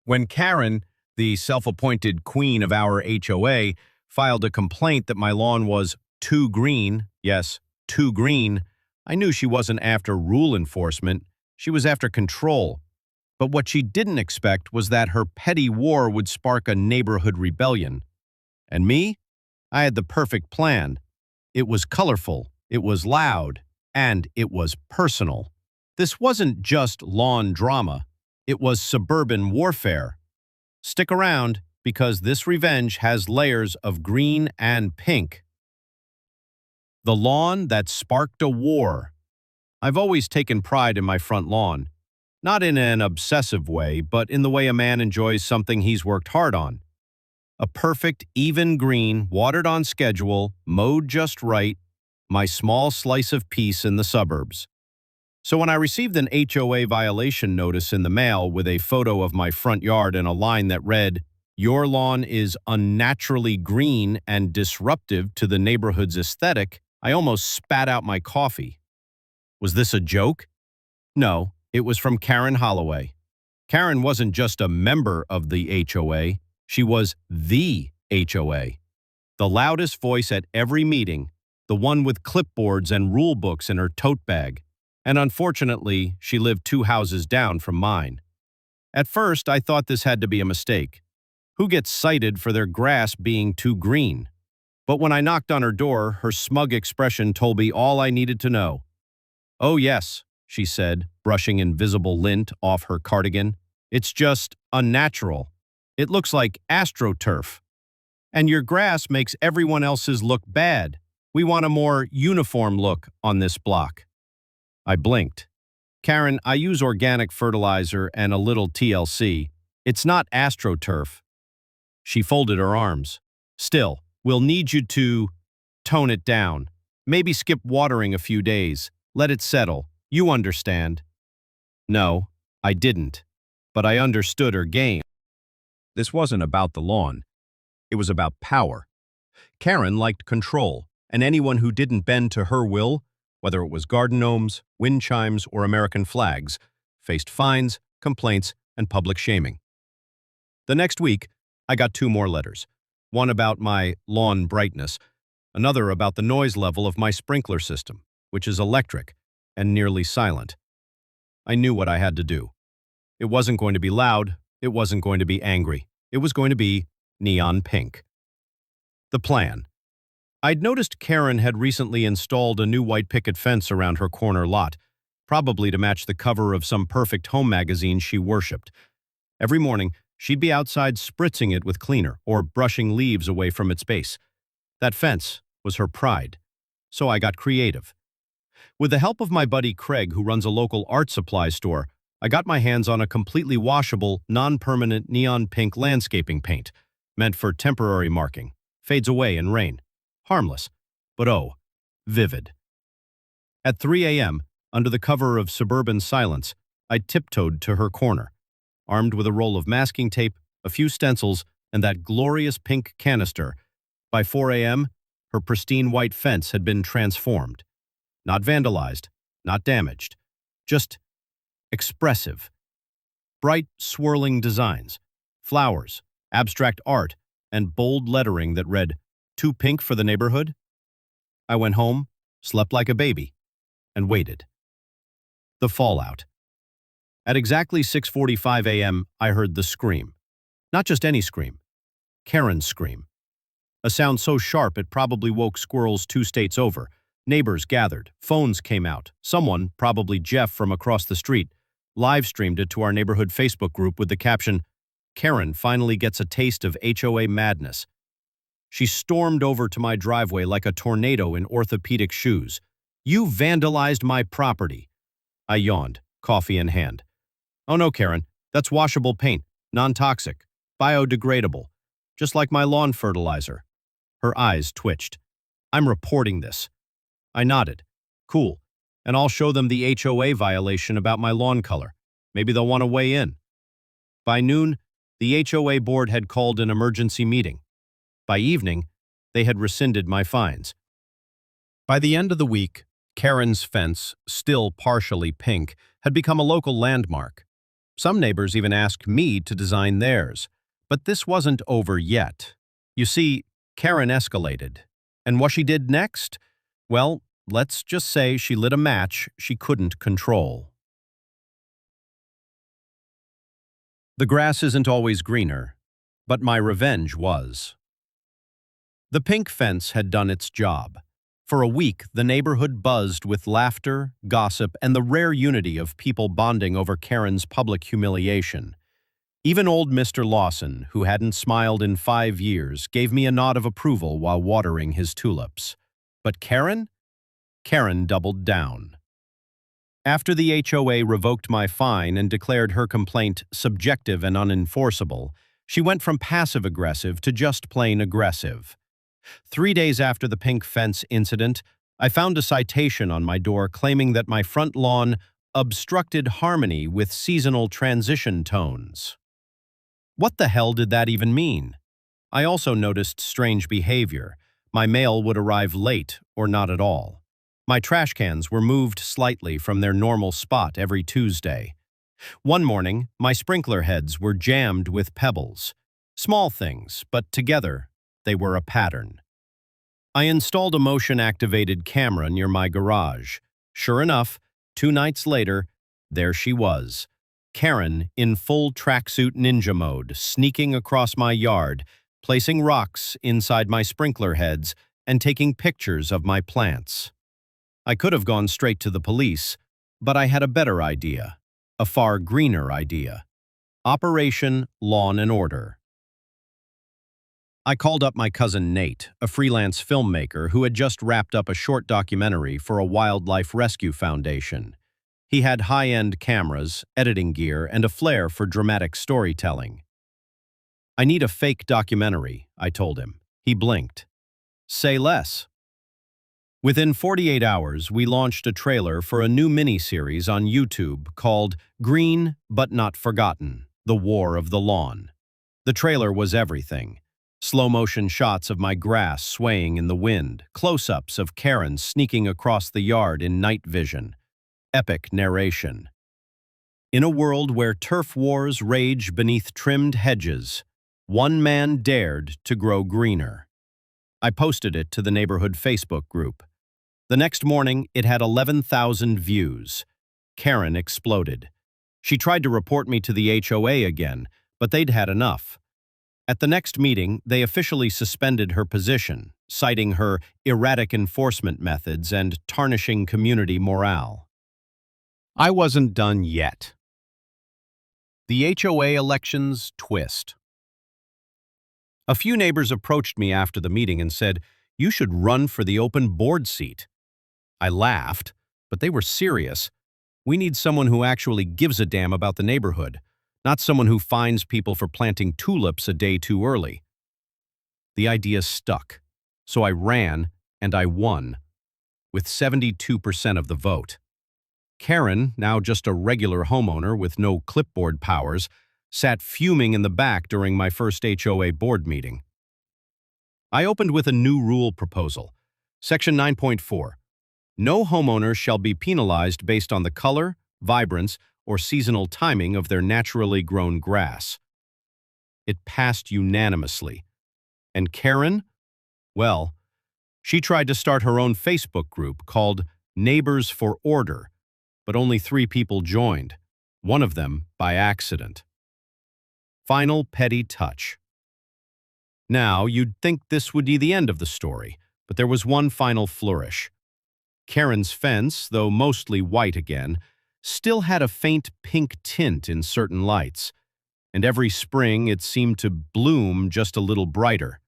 When Karen, the self-appointed queen of our HOA, filed a complaint that my lawn was too green, yes, too green, I knew she wasn't after rule enforcement, she was after control. But what she didn't expect was that her petty war would spark a neighborhood rebellion. And me? I had the perfect plan. It was colorful, it was loud, and it was personal. This wasn't just lawn drama. It was suburban warfare. Stick around, because this revenge has layers of green and pink. The lawn that sparked a war. I've always taken pride in my front lawn. Not in an obsessive way, but in the way a man enjoys something he's worked hard on. A perfect, even green, watered on schedule, mowed just right, my small slice of peace in the suburbs. So when I received an HOA violation notice in the mail with a photo of my front yard and a line that read, "Your lawn is unnaturally green and disruptive to the neighborhood's aesthetic," I almost spat out my coffee. Was this a joke? No, it was from Karen Holloway. Karen wasn't just a member of the HOA, she was the HOA. The loudest voice at every meeting, the one with clipboards and rule books in her tote bag. And unfortunately, she lived 2 houses down from mine. At first, I thought this had to be a mistake. Who gets cited for their grass being too green? But when I knocked on her door, her smug expression told me all I needed to know. "Oh yes," she said, brushing invisible lint off her cardigan. "It's just unnatural. It looks like AstroTurf. And your grass makes everyone else's look bad. We want a more uniform look on this block." I blinked. "Karen, I use organic fertilizer and a little TLC. It's not AstroTurf." She folded her arms. "Still, we'll need you to tone it down. Maybe skip watering a few days. Let it settle. You understand." No, I didn't. But I understood her game. This wasn't about the lawn. It was about power. Karen liked control, and anyone who didn't bend to her will, whether it was garden gnomes, wind chimes, or American flags, faced fines, complaints, and public shaming. The next week, I got 2 more letters. One about my lawn brightness, another about the noise level of my sprinkler system, which is electric and nearly silent. I knew what I had to do. It wasn't going to be loud, it wasn't going to be angry. It was going to be neon pink. The plan. I'd noticed Karen had recently installed a new white picket fence around her corner lot, probably to match the cover of some perfect home magazine she worshipped. Every morning, she'd be outside spritzing it with cleaner or brushing leaves away from its base. That fence was her pride. So I got creative. With the help of my buddy Craig, who runs a local art supply store, I got my hands on a completely washable, non-permanent neon pink landscaping paint, meant for temporary marking, fades away in rain. Harmless, but oh, vivid. At 3 a.m., under the cover of suburban silence, I tiptoed to her corner, armed with a roll of masking tape, a few stencils, and that glorious pink canister. By 4 a.m., her pristine white fence had been transformed. Not vandalized, not damaged, just expressive. Bright, swirling designs, flowers, abstract art, and bold lettering that read, "Too pink for the neighborhood?" I went home, slept like a baby, and waited. The fallout. At exactly 6:45 a.m., I heard the scream. Not just any scream. Karen's scream. A sound so sharp it probably woke squirrels 2 states over. Neighbors gathered. Phones came out. Someone, probably Jeff from across the street, live-streamed it to our neighborhood Facebook group with the caption, "Karen finally gets a taste of HOA madness." She stormed over to my driveway like a tornado in orthopedic shoes. "You vandalized my property." I yawned, coffee in hand. "Oh no, Karen, that's washable paint, non-toxic, biodegradable, just like my lawn fertilizer." Her eyes twitched. "I'm reporting this." I nodded. "Cool, and I'll show them the HOA violation about my lawn color. Maybe they'll want to weigh in." By noon, the HOA board had called an emergency meeting. By evening, they had rescinded my fines. By the end of the week, Karen's fence, still partially pink, had become a local landmark. Some neighbors even asked me to design theirs. But this wasn't over yet. You see, Karen escalated. And what she did next? Well, let's just say she lit a match she couldn't control. The grass isn't always greener, but my revenge was. The pink fence had done its job. For a week, the neighborhood buzzed with laughter, gossip, and the rare unity of people bonding over Karen's public humiliation. Even old Mr. Lawson, who hadn't smiled in 5 years, gave me a nod of approval while watering his tulips. But Karen? Karen doubled down. After the HOA revoked my fine and declared her complaint subjective and unenforceable, she went from passive-aggressive to just plain aggressive. 3 days after the pink fence incident, I found a citation on my door claiming that my front lawn obstructed harmony with seasonal transition tones. What the hell did that even mean? I also noticed strange behavior. My mail would arrive late or not at all. My trash cans were moved slightly from their normal spot every Tuesday. One morning, my sprinkler heads were jammed with pebbles. Small things, but together, they were a pattern. I installed a motion-activated camera near my garage. Sure enough, 2 nights later, there she was. Karen, in full tracksuit ninja mode, sneaking across my yard, placing rocks inside my sprinkler heads, and taking pictures of my plants. I could have gone straight to the police, but I had a better idea. A far greener idea. Operation Law and Order. I called up my cousin Nate, a freelance filmmaker who had just wrapped up a short documentary for a wildlife rescue foundation. He had high-end cameras, editing gear, and a flair for dramatic storytelling. "I need a fake documentary," I told him. He blinked. "Say less." Within 48 hours, we launched a trailer for a new miniseries on YouTube called Green But Not Forgotten: The War of the Lawn. The trailer was everything. Slow-motion shots of my grass swaying in the wind, close-ups of Karen sneaking across the yard in night vision. Epic narration. In a world where turf wars rage beneath trimmed hedges, one man dared to grow greener. I posted it to the neighborhood Facebook group. The next morning, it had 11,000 views. Karen exploded. She tried to report me to the HOA again, but they'd had enough. At the next meeting, they officially suspended her position, citing her erratic enforcement methods and tarnishing community morale. I wasn't done yet. The HOA elections twist. A few neighbors approached me after the meeting and said, "You should run for the open board seat." I laughed, but they were serious. We need someone who actually gives a damn about the neighborhood, not someone who fines people for planting tulips a day too early. The idea stuck, so I ran and I won, with 72% of the vote. Karen, now just a regular homeowner with no clipboard powers, sat fuming in the back during my first HOA board meeting. I opened with a new rule proposal. Section 9.4. No homeowner shall be penalized based on the color, vibrance, or seasonal timing of their naturally grown grass. It passed unanimously. And Karen? Well, she tried to start her own Facebook group called Neighbors for Order, but only 3 people joined, one of them by accident. Final petty touch. Now, you'd think this would be the end of the story, but there was one final flourish. Karen's fence, though mostly white again, still had a faint pink tint in certain lights, and every spring it seemed to bloom just a little brighter,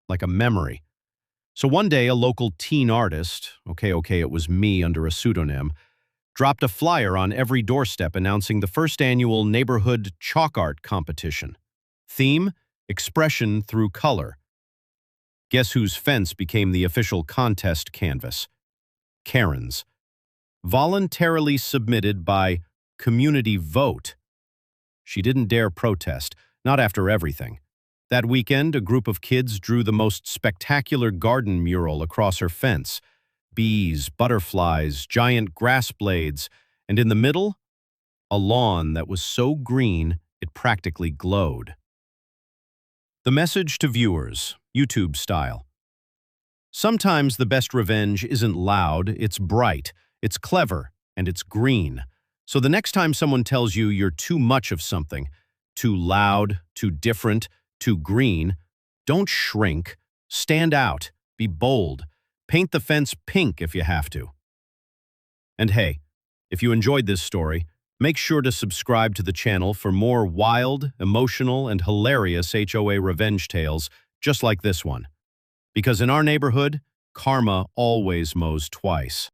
like a memory. So one day a local teen artist, okay, it was me under a pseudonym, dropped a flyer on every doorstep announcing the first annual neighborhood chalk art competition. Theme: expression through color. Guess whose fence became the official contest canvas? Karen's. Voluntarily submitted by community vote. She didn't dare protest, not after everything. That weekend, a group of kids drew the most spectacular garden mural across her fence. Bees, butterflies, giant grass blades, and in the middle, a lawn that was so green it practically glowed. The message to viewers, YouTube style. Sometimes the best revenge isn't loud, it's bright, it's clever, and it's green. So the next time someone tells you you're too much of something, too loud, too different, too green, don't shrink, stand out, be bold, paint the fence pink if you have to. And hey, if you enjoyed this story, make sure to subscribe to the channel for more wild, emotional, and hilarious HOA revenge tales just like this one. Because in our neighborhood, karma always mows twice.